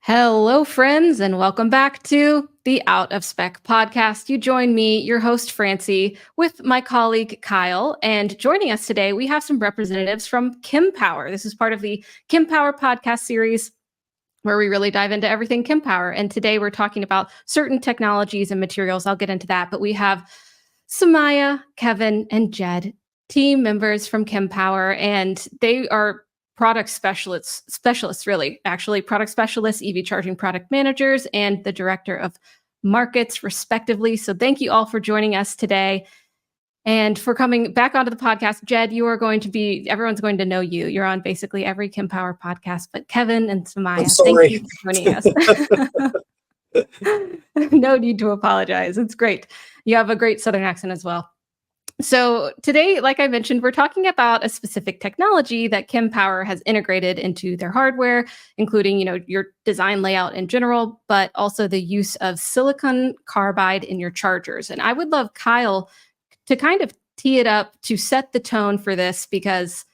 Hello, friends, and welcome back to the Out of Spec podcast. You join me, your host, Francie, with my colleague, Kyle. And joining us today, we have some representatives from Kempower. This is part of the Kempower podcast series where we really dive into everything Kempower. And today we're talking about certain technologies and materials. I'll get into that. But we have Somia, Kevin, and Jed, team members from Kempower, and they are product specialists, really, actually, product specialists, EV charging product managers, and the director of markets, respectively. So thank you all for joining us today. And for coming back onto the podcast, Jed, everyone's going to know you. You're on basically every Kempower podcast, but Kevin and Somia, thank you for joining us. No need to apologize. It's great. You have a great Southern accent as well. So today, like I mentioned, we're talking about a specific technology that Kempower has integrated into their hardware, including, your design layout in general, but also the use of silicon carbide in your chargers. And I would love Kyle to kind of tee it up to set the tone for this, because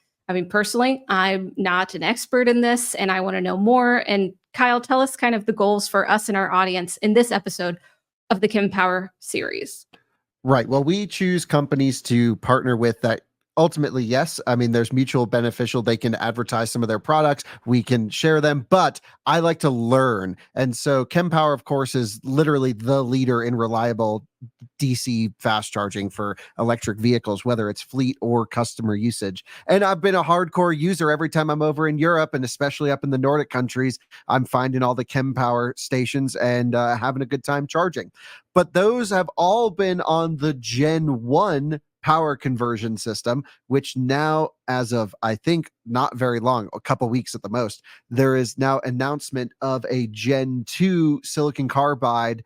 personally, I'm not an expert in this and I want to know more. And Kyle, tell us kind of the goals for us and our audience in this episode of the Kempower series. Right. Well, we choose companies to partner with that ultimately, yes. There's mutual beneficial. They can advertise some of their products. We can share them, but I like to learn. And so Kempower, of course, is literally the leader in reliable DC fast charging for electric vehicles, whether it's fleet or customer usage. And I've been a hardcore user every time I'm over in Europe, and especially up in the Nordic countries. I'm finding all the Kempower stations and having a good time charging. But those have all been on the Gen 1 power conversion system, which now, as of, I think, not very long, a couple weeks at the most, there is now announcement of a Gen 2 silicon carbide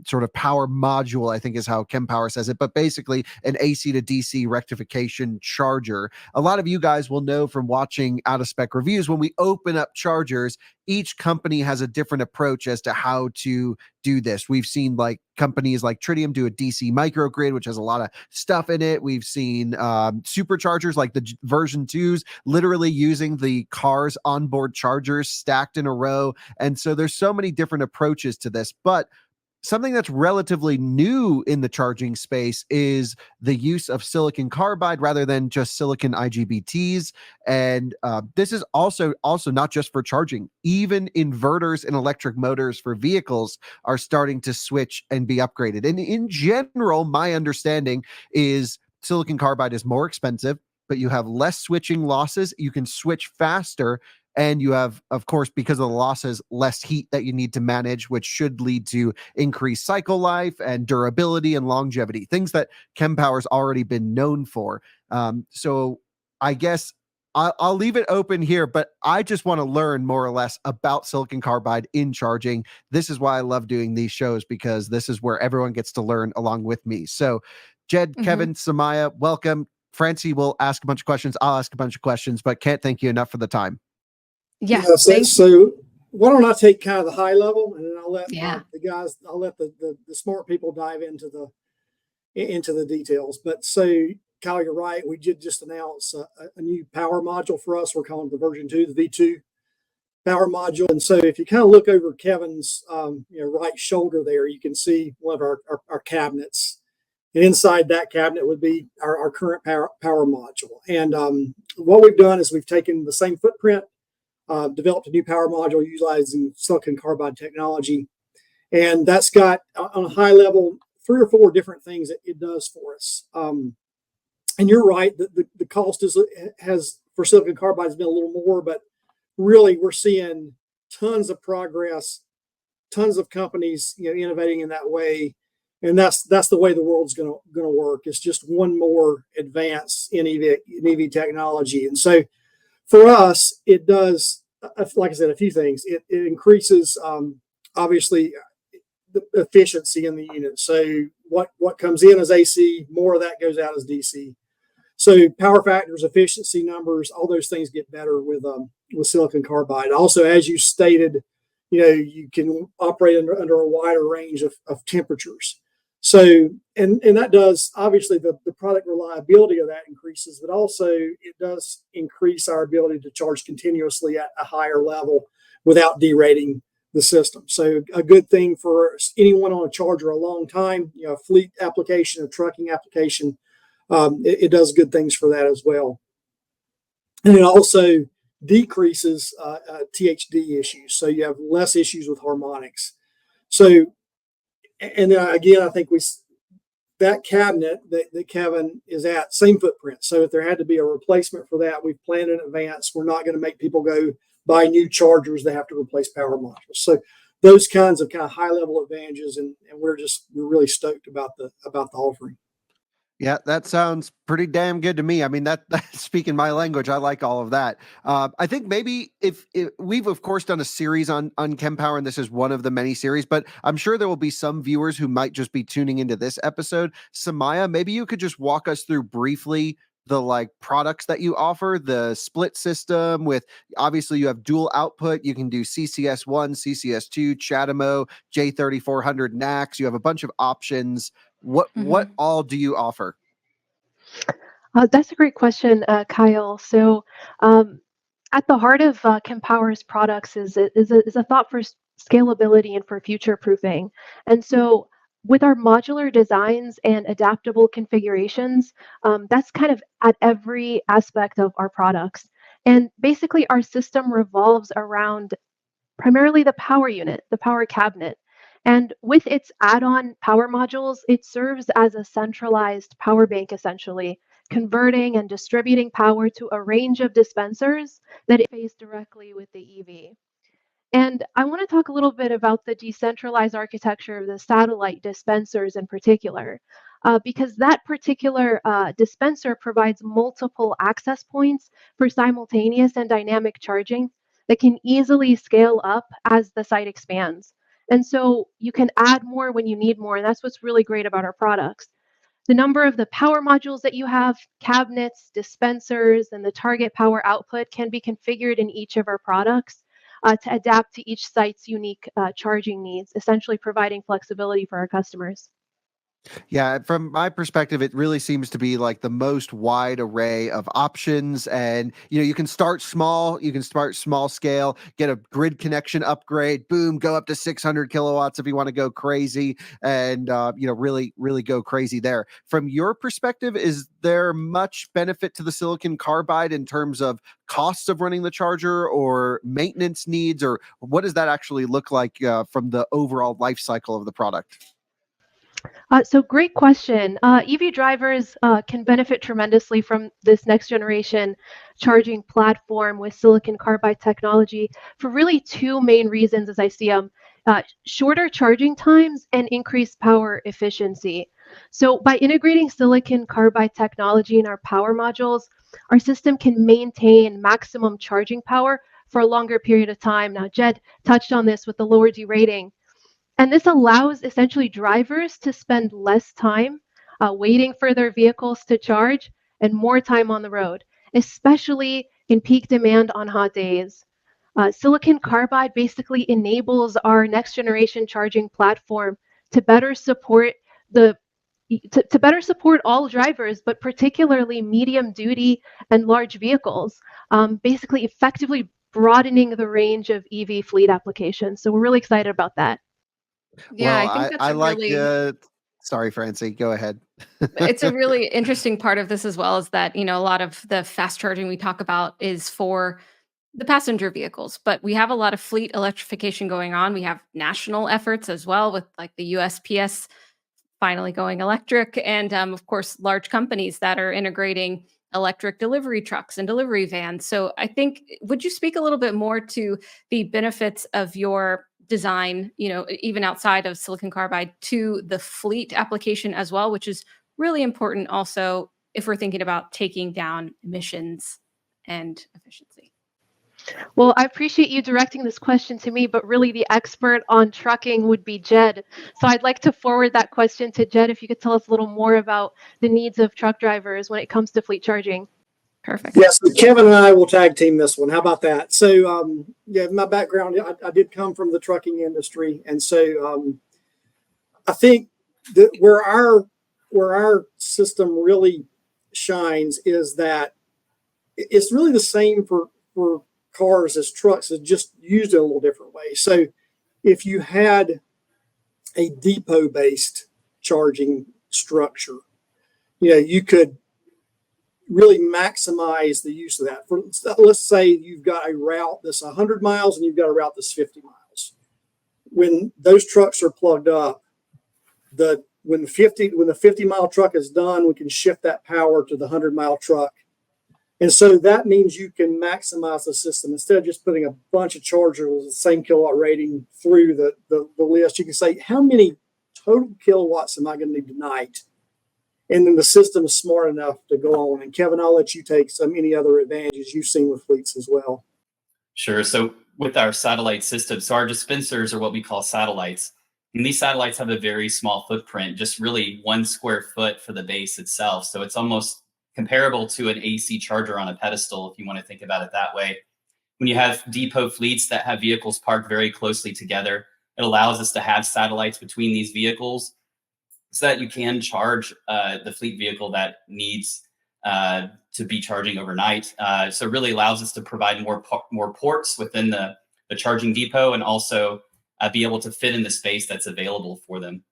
sort of power module, I think is how Kempower says it, but basically an AC to DC rectification charger. A lot of you guys will know from watching Out of Spec reviews, when we open up chargers, each company has a different approach as to how to do this. We've seen like companies like Tritium do a DC microgrid, which has a lot of stuff in it. We've seen superchargers like the version 2s literally using the car's onboard chargers stacked in a row. And so there's so many different approaches to this, but something that's relatively new in the charging space is the use of silicon carbide rather than just silicon IGBTs. And this is also not just for charging. Even inverters and electric motors for vehicles are starting to switch and be upgraded. And in general, my understanding is silicon carbide is more expensive, but you have less switching losses. You can switch faster. And you have, of course, because of the losses, less heat that you need to manage, which should lead to increased cycle life and durability and longevity, things that Kempower's already been known for. So I guess I'll leave it open here, but I just want to learn more or less about silicon carbide in charging. This is why I love doing these shows, because this is where everyone gets to learn along with me. So Jed, Kevin, Somia, welcome. Francie will ask a bunch of questions. I'll ask a bunch of questions, but can't thank you enough for the time. Yes. So why don't I take kind of the high level, and then I'll let the smart people dive into the details. But so Kyle, you're right. We did just announce a new power module for us. We're calling it the version 2, the V2 power module. And so if you kind of look over Kevin's right shoulder there, you can see one of our cabinets. And inside that cabinet would be our current power module. And what we've done is we've taken the same footprint, developed a new power module utilizing silicon carbide technology. And that's got, on a high level, 3 or 4 different things that it does for us. And you're right, the cost has for silicon carbide has been a little more, but really we're seeing tons of progress, tons of companies innovating in that way. And that's the way the world's going to work. It's just one more advance in EV technology. And so for us, it does, like I said, a few things. It increases, obviously, the efficiency in the unit. So what comes in as AC, more of that goes out as DC. So power factors, efficiency numbers, all those things get better with silicon carbide. Also, as you stated, you can operate under a wider range of temperatures. So, and that does, obviously, the product reliability of that increases, but also it does increase our ability to charge continuously at a higher level without derating the system. So a good thing for anyone on a charger a long time, fleet application, a trucking application, it does good things for that as well. And it also decreases THD issues. So you have less issues with harmonics. So, and then again, I think that cabinet that Kevin is at, same footprint. So if there had to be a replacement for that, we've planned in advance. We're not going to make people go buy new chargers that have to replace power modules. So those kinds of high level advantages, and we're really stoked about the offering. Yeah, that sounds pretty damn good to me. I mean, that speaking my language, I like all of that. I think maybe if we've of course done a series on Kempower, and this is one of the many series, but I'm sure there will be some viewers who might just be tuning into this episode. Somia, maybe you could just walk us through briefly the products that you offer, the split system with, obviously you have dual output. You can do CCS1, CCS2, CHAdeMO, J3400 NACS. You have a bunch of options. What all do you offer? That's a great question, Kyle. So, at the heart of Kempower's products is a thought for scalability and for future proofing. And so, with our modular designs and adaptable configurations, that's kind of at every aspect of our products. And basically, our system revolves around primarily the power unit, the power cabinet. And with its add-on power modules, it serves as a centralized power bank, essentially, converting and distributing power to a range of dispensers that interface directly with the EV. And I want to talk a little bit about the decentralized architecture of the satellite dispensers in particular, because that particular dispenser provides multiple access points for simultaneous and dynamic charging that can easily scale up as the site expands. And so you can add more when you need more. And that's what's really great about our products. The number of the power modules that you have, cabinets, dispensers, and the target power output can be configured in each of our products to adapt to each site's unique charging needs, essentially providing flexibility for our customers. Yeah, from my perspective, it really seems to be like the most wide array of options. And, you can start small, small scale, get a grid connection upgrade, boom, go up to 600 kilowatts if you want to go crazy and, really, really go crazy there. From your perspective, is there much benefit to the silicon carbide in terms of costs of running the charger or maintenance needs, or what does that actually look like from the overall life cycle of the product? So great question. EV drivers can benefit tremendously from this next generation charging platform with silicon carbide technology for really two main reasons as I see them. Shorter charging times and increased power efficiency. So by integrating silicon carbide technology in our power modules, our system can maintain maximum charging power for a longer period of time. Now, Jed touched on this with the lower derating. And this allows essentially drivers to spend less time waiting for their vehicles to charge and more time on the road, especially in peak demand on hot days. Silicon carbide basically enables our next generation charging platform to better support to better support all drivers, but particularly medium duty and large vehicles, basically effectively broadening the range of EV fleet applications. So we're really excited about that. Yeah, Well, I think that's I a like really sorry, Francie, go ahead. it's a really interesting part of this as well, is that, a lot of the fast charging we talk about is for the passenger vehicles, but we have a lot of fleet electrification going on. We have national efforts as well, with like the USPS finally going electric, and of course, large companies that are integrating electric delivery trucks and delivery vans. So I think, would you speak a little bit more to the benefits of your design, even outside of silicon carbide, to the fleet application as well, which is really important also if we're thinking about taking down emissions and efficiency? Well, I appreciate you directing this question to me, but really the expert on trucking would be Jed. So I'd like to forward that question to Jed, if you could tell us a little more about the needs of truck drivers when it comes to fleet charging. Perfect. Yes, so Kevin and I will tag team this one. How about that? So, my background, I did come from the trucking industry, and so I think that where our system really shines is that it's really the same for cars as trucks, is just used in a little different way. So if you had a depot-based charging structure, you could really maximize the use of that. Let's say you've got a route that's 100 miles and you've got a route that's 50 miles. When those trucks are plugged up, when the 50-mile truck is done, we can shift that power to the 100-mile truck. And so that means you can maximize the system. Instead of just putting a bunch of chargers with the same kilowatt rating through the list, you can say, how many total kilowatts am I going to need tonight? And then the system is smart enough to go on. And Kevin, I'll let you take any other advantages you've seen with fleets as well. Sure. So with our satellite system, so our dispensers are what we call satellites. And these satellites have a very small footprint, just really 1 square foot for the base itself. So it's almost comparable to an AC charger on a pedestal, if you want to think about it that way. When you have depot fleets that have vehicles parked very closely together, it allows us to have satellites between these vehicles so that you can charge the fleet vehicle that needs to be charging overnight. So it really allows us to provide more ports within the charging depot, and also be able to fit in the space that's available for them.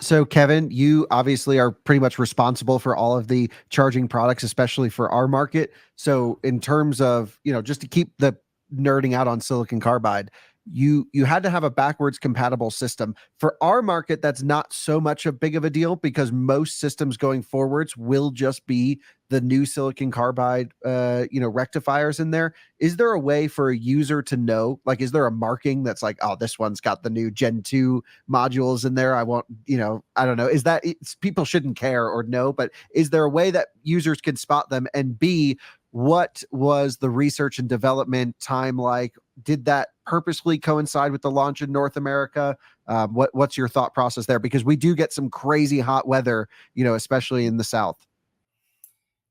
So Kevin, you obviously are pretty much responsible for all of the charging products, especially for our market. So in terms of, just to keep the nerding out on silicon carbide, you had to have a backwards compatible system. For our market, that's not so much a big of a deal because most systems going forwards will just be the new silicon carbide, rectifiers in there. Is there a way for a user to know, like, is there a marking that's like, oh, this one's got the new Gen 2 modules in there? I want, I don't know. Is that people shouldn't care or no, but is there a way that users can spot them? And B, what was the research and development time like? Did that purposely coincide with the launch in North America? What's your thought process there? Because we do get some crazy hot weather, especially in the South.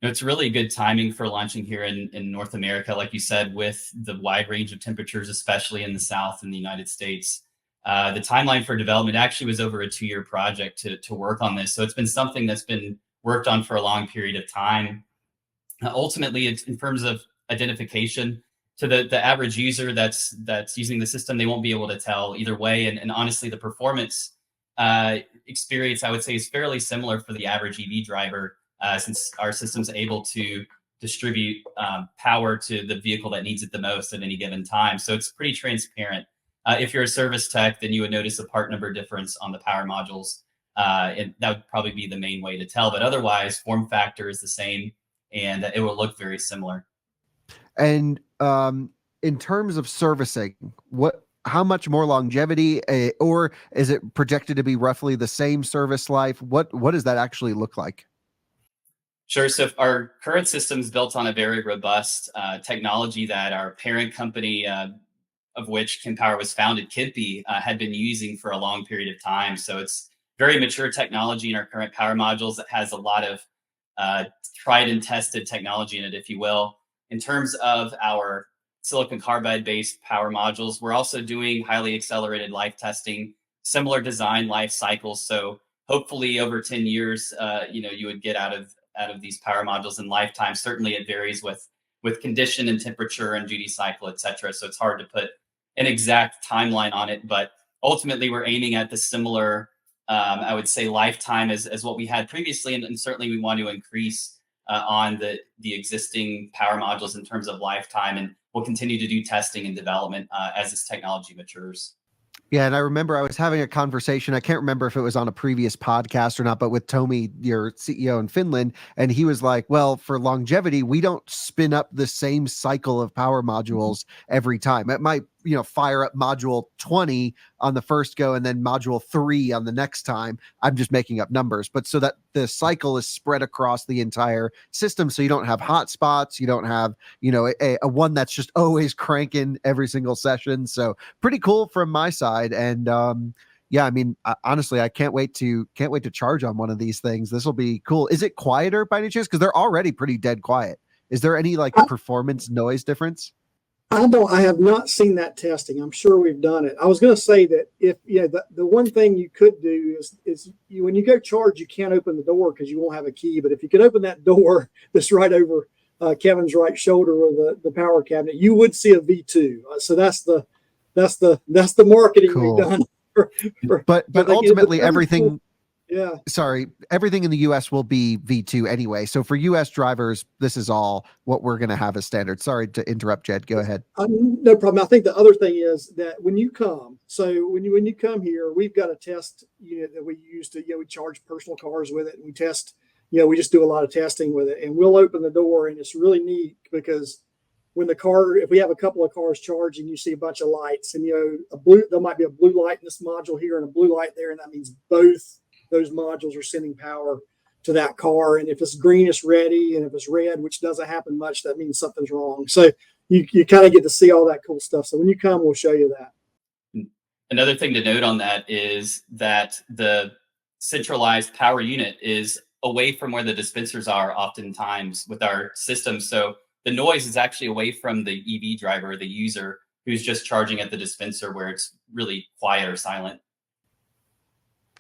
It's really good timing for launching here in North America, like you said, with the wide range of temperatures, especially in the South in the United States. The timeline for development actually was over a 2-year project to work on this. So it's been something that's been worked on for a long period of time. Ultimately, it's in terms of identification to the average user that's using the system, they won't be able to tell either way. And honestly, the performance experience, I would say, is fairly similar for the average EV driver, since our system's able to distribute power to the vehicle that needs it the most at any given time. So it's pretty transparent. If you're a service tech, then you would notice a part number difference on the power modules. And that would probably be the main way to tell. But otherwise, form factor is the same, and it will look very similar. And in terms of servicing, how much more longevity, or is it projected to be roughly the same service life? What does that actually look like? Sure. So our current system is built on a very robust technology that our parent company, of which Kempower was founded, Kempe, had been using for a long period of time. So it's very mature technology in our current power modules that has a lot of tried and tested technology in it, if you will. In terms of our silicon carbide based power modules, we're also doing highly accelerated life testing, similar design life cycles. So hopefully over 10 years, you would get out of these power modules in lifetime. Certainly it varies with condition and temperature and duty cycle, et cetera. So it's hard to put an exact timeline on it, but ultimately we're aiming at the similar, I would say, lifetime as what we had previously. And certainly we want to increase on the existing power modules in terms of lifetime, and we'll continue to do testing and development as this technology matures. Yeah, and I remember I was having a conversation, I can't remember if it was on a previous podcast or not, but with Tomi, your CEO in Finland, and he was like, well, for longevity, we don't spin up the same cycle of power modules every time. It might, fire up module 20 on the first go and then module 3 on the next time. I'm just making up numbers, but so that the cycle is spread across the entire system, so you don't have hot spots, you don't have, a one that's just always cranking every single session. So pretty cool from my side. And yeah, I mean, honestly, I can't wait to charge on one of these things. This will be cool. Is it quieter by any chance? Because they're already pretty dead quiet. Is there any performance noise difference? I have not seen that testing. I'm sure we've done it. I was going to say that if the one thing you could do is when you go charge, you can't open the door because you won't have a key. But if you could open that door that's right over Kevin's right shoulder or the power cabinet, you would see a V2. So that's the that's the marketing Cool. we've done. But ultimately everything. Yeah. Sorry, everything in the US will be V2 anyway. So for US drivers, this is all what we're going to have as standard. Sorry to interrupt, Jed. Go ahead. No problem. I think the other thing is that when you come here, we've got a test unit that we use to, we charge personal cars with it, and we test, we just do a lot of testing with it, and we'll open the door, and it's really neat because when if we have a couple of cars charging, you see a bunch of lights, and there might be a blue light in this module here and a blue light there, and that means both those modules are sending power to that car. And if it's green, it's ready. And if it's red, which doesn't happen much, that means something's wrong. So you kind of get to see all that cool stuff. So when you come, we'll show you that. Another thing to note on that is that the centralized power unit is away from where the dispensers are oftentimes with our system. So the noise is actually away from the EV driver, the user who's just charging at the dispenser where it's really quiet or silent.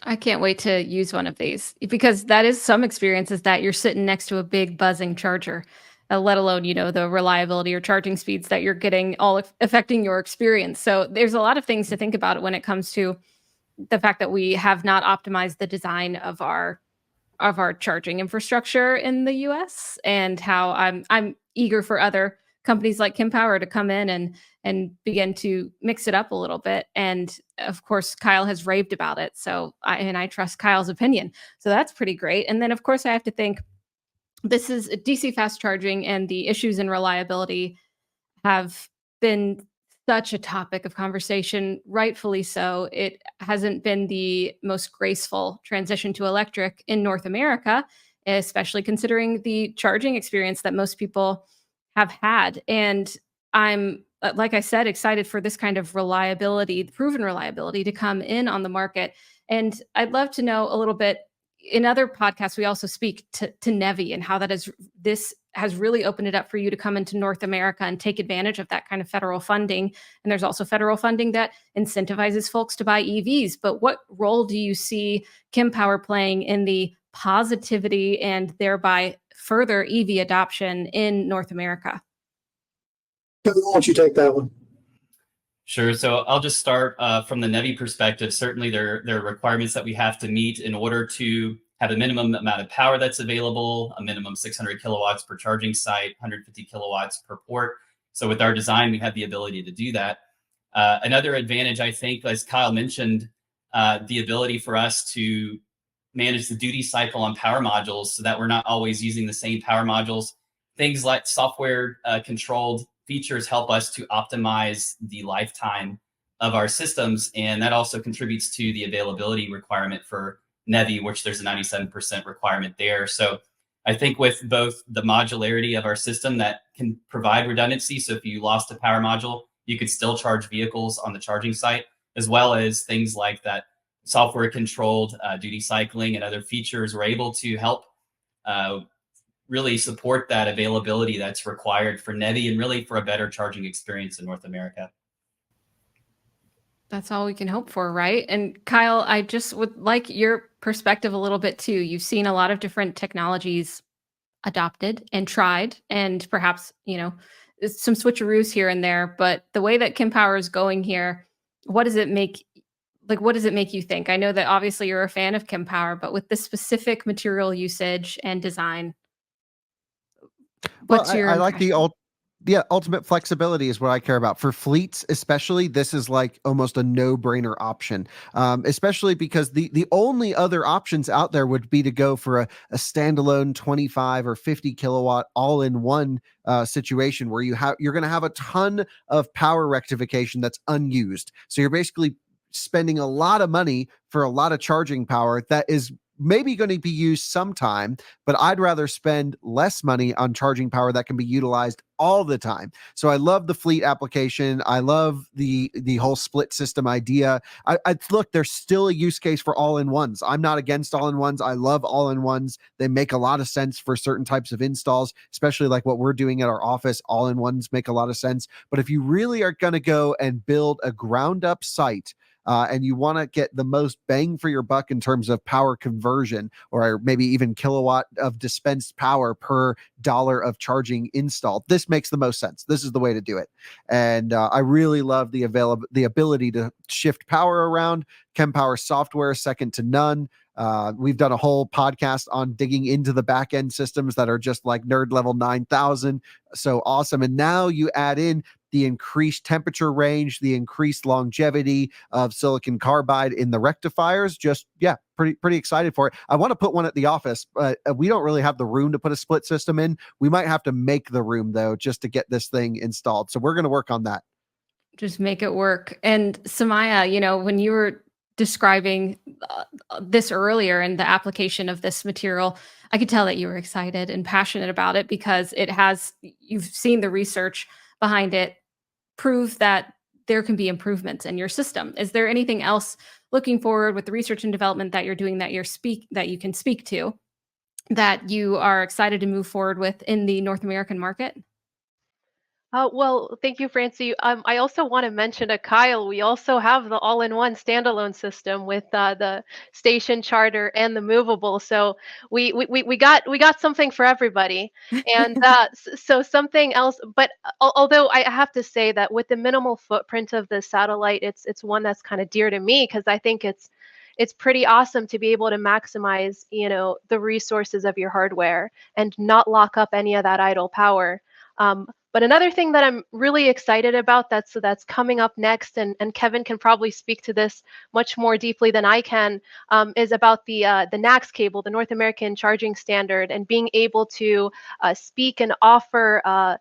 I can't wait to use one of these, because that is some experiences that you're sitting next to a big buzzing charger, let alone, the reliability or charging speeds that you're getting all affecting your experience. So there's a lot of things to think about when it comes to the fact that we have not optimized the design of our charging infrastructure in the US, and how I'm eager for other companies like Kempower to come in and begin to mix it up a little bit. And of course, Kyle has raved about it. So I trust Kyle's opinion. So that's pretty great. And then of course I have to think, this is DC fast charging, and the issues in reliability have been such a topic of conversation, rightfully so. It hasn't been the most graceful transition to electric in North America, especially considering the charging experience that most people have had. And I'm, like I said, excited for this kind of reliability, proven reliability, to come in on the market. And I'd love to know a little bit. In other podcasts, we also speak to NEVI and how this has really opened it up for you to come into North America and take advantage of that kind of federal funding. And there's also federal funding that incentivizes folks to buy EVs. But what role do you see Kempower playing in the positivity and thereby further EV adoption in North America? Why don't you take that one? Sure. So I'll just start from the NEVI perspective. Certainly there are requirements that we have to meet in order to have a minimum amount of power that's available, a minimum 600 kilowatts per charging site, 150 kilowatts per port. So with our design, we have the ability to do that. Another advantage, I think, as Kyle mentioned, the ability for us to manage the duty cycle on power modules so that we're not always using the same power modules. Things like software controlled features help us to optimize the lifetime of our systems. And that also contributes to the availability requirement for NEVI, which there's a 97% requirement there. So I think with both the modularity of our system that can provide redundancy. So if you lost a power module, you could still charge vehicles on the charging site, as well as things like that software controlled duty cycling and other features. We're able to help really support that availability that's required for NEVI and really for a better charging experience in North America. That's all we can hope for, right? And Kyle, I just would like your perspective a little bit too. You've seen a lot of different technologies adopted and tried, and perhaps, some switcheroos here and there, but the way that Kempower is going here, what does it make you think? I know that obviously you're a fan of Kempower, but with this specific material usage and design, what's your I like the ultimate flexibility is what I care about. For fleets, especially, this is like almost a no-brainer option, especially because the only other options out there would be to go for a standalone 25 or 50 kilowatt all-in-one situation where you're going to have a ton of power rectification that's unused. So you're basically spending a lot of money for a lot of charging power that is maybe going to be used sometime, but I'd rather spend less money on charging power that can be utilized all the time. So I love the fleet application. I love the whole split system idea. I look, there's still a use case for all-in-ones. I'm not against all-in-ones. I love all-in-ones. They make a lot of sense for certain types of installs, especially like what we're doing at our office. All-in-ones make a lot of sense. But if you really are going to go and build a ground-up site, and you want to get the most bang for your buck in terms of power conversion, or maybe even kilowatt of dispensed power per dollar of charging installed, this makes the most sense. This is the way to do it. And I really love the ability to shift power around. Kempower software, second to none. We've done a whole podcast on digging into the back end systems that are just like nerd level 9,000. So awesome. And now you add in the increased temperature range, the increased longevity of silicon carbide in the rectifiers. Just, yeah, pretty excited for it. I want to put one at the office, but we don't really have the room to put a split system in. We might have to make the room though, just to get this thing installed. So we're going to work on that. Just make it work. And Somia, when you were describing this earlier and the application of this material, I could tell that you were excited and passionate about it because you've seen the research behind it prove that there can be improvements in your system. Is there anything else looking forward with the research and development that you're doing that you can speak to that you are excited to move forward with in the North American market? Well, thank you, Francie. I also want to mention to Kyle, we also have the all-in-one standalone system with the station charter and the movable. So we got something for everybody. And so something else. But although I have to say that with the minimal footprint of the satellite, it's one that's kind of dear to me because I think it's pretty awesome to be able to maximize the resources of your hardware and not lock up any of that idle power. But another thing that I'm really excited about that's coming up next, and Kevin can probably speak to this much more deeply than I can, is about the NACS cable, the North American Charging Standard, and being able to speak and offer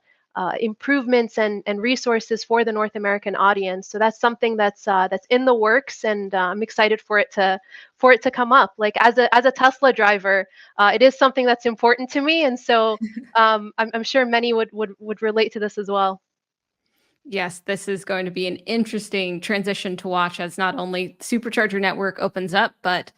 improvements and resources for the North American audience. So that's something that's in the works, and I'm excited for it to come up. Like as a Tesla driver, it is something that's important to me, and so I'm sure many would relate to this as well. Yes, this is going to be an interesting transition to watch as not only Supercharger network opens up, but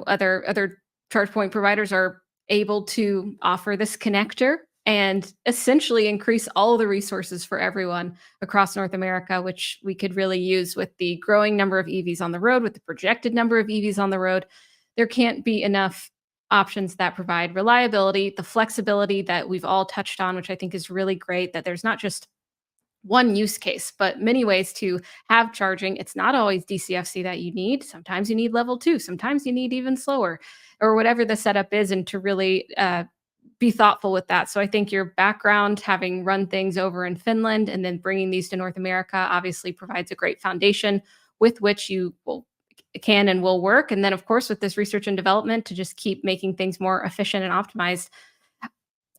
other charge point providers are able to offer this connector and essentially increase all the resources for everyone across North America, which we could really use with the growing number of EVs on the road, with the projected number of EVs on the road. There can't be enough options that provide reliability, the flexibility that we've all touched on, which I think is really great, that there's not just one use case, but many ways to have charging. It's not always DCFC that you need. Sometimes you need level 2. Sometimes you need even slower, or whatever the setup is, and to really be thoughtful with that. So I think your background, having run things over in Finland and then bringing these to North America, obviously provides a great foundation with which you can and will work. And then, of course, with this research and development to just keep making things more efficient and optimized,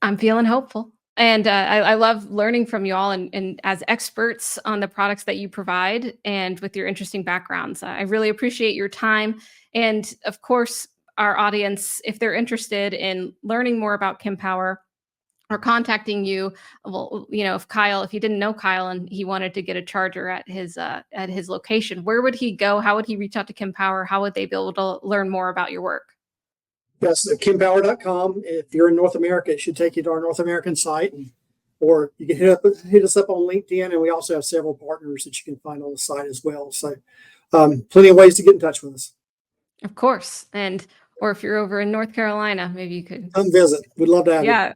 I'm feeling hopeful. And I love learning from you all and as experts on the products that you provide and with your interesting backgrounds. I really appreciate your time. And of course, our audience, if they're interested in learning more about Kempower or contacting you, well, if you didn't know Kyle and he wanted to get a charger at his location, where would he go? How would he reach out to Kempower? How would they be able to learn more about your work? Yes, Kempower.com. If you're in North America, it should take you to our North American site, or you can hit us up on LinkedIn, and we also have several partners that you can find on the site as well. So plenty of ways to get in touch with us. Of course. Or if you're over in North Carolina, maybe you could come visit. We'd love to have you. Yeah.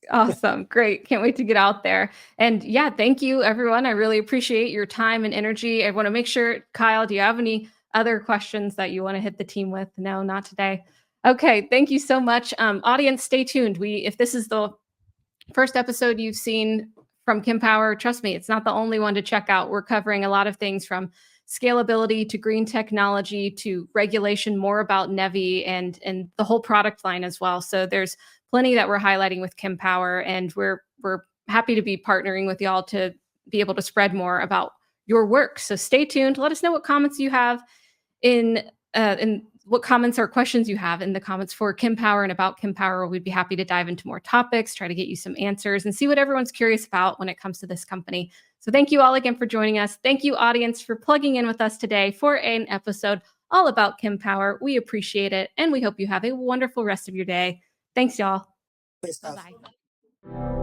Awesome. Great. Can't wait to get out there. And yeah, thank you, everyone. I really appreciate your time and energy. I want to make sure, Kyle, do you have any other questions that you want to hit the team with? No, not today. Okay. Thank you so much. Audience, stay tuned. If this is the first episode you've seen from Kempower, trust me, it's not the only one to check out. We're covering a lot of things from scalability to green technology to regulation, more about NEVI and the whole product line as well. So there's plenty that we're highlighting with Kempower, and we're happy to be partnering with y'all to be able to spread more about your work. So stay tuned. Let us know what comments you have in what comments or questions you have in the comments for Kempower and about Kempower. We'd be happy to dive into more topics, try to get you some answers, and see what everyone's curious about when it comes to this company. So thank you all again for joining us. Thank you, audience, for plugging in with us today for an episode all about Kempower. We appreciate it, and we hope you have a wonderful rest of your day. Thanks, y'all. Thanks, guys. Bye-bye.